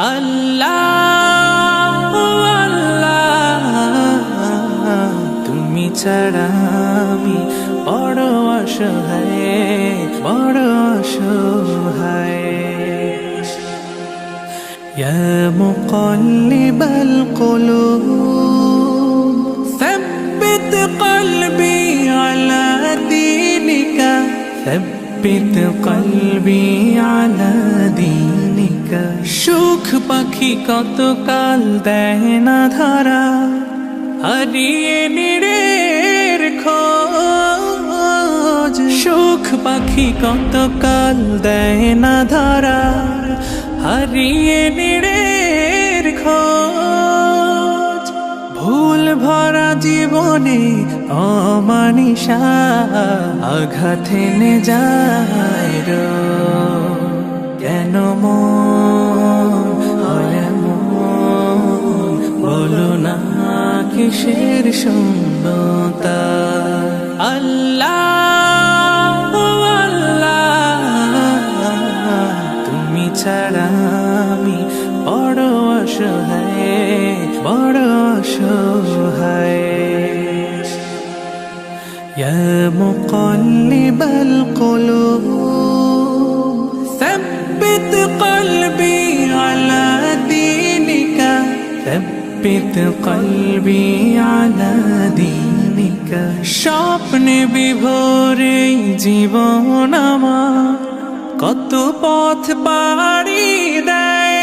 আল্লাহ আল্লাহ তুমি ছাড়া আমি বড় অসহায়, বড় অসহায়। ইয়া মুকাল্লিবাল কুলুব সাব্বিত কলবি আলা দীনিকা, সাব্বিত কলবি আলা দীনিকা। সুখ পাখি কতকাল দেয় না ধরা, হারিয়ে নিরের খোঁজ। সুখ পাখি কতকাল দেয় না ধরা, হারিয়ে নিরের খোঁজ। ভুল ভরা জীবনে অমানিসা আঘাত এনে যায় রোজ। কেন মন হয় এমন, বলো না কিসের শূন্যতা। আল্লাহ আল্লাহ তুমি ছাড়া আমি বড় অসহায়, বড় অসহায়। ইয়া মুকাল্লিবাল কুলুব সাব্বিত কলবি আলা দীনিকা, সাব্বিত কলবি আলা দীনিকা। স্বপ্নে বিভোরে জীবন আমার কত পথ পাড়ি দেয়।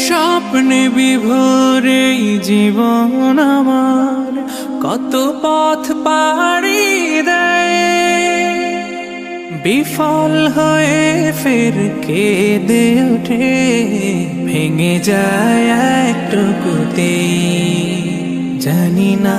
স্বপ্নে বিভোরে জীবন আমার কত পথ পাড়ি দেয়। বিফল হয়ে ফের কেঁদে ওঠে, ভেঙে যায় একটুকুতেই। জানি না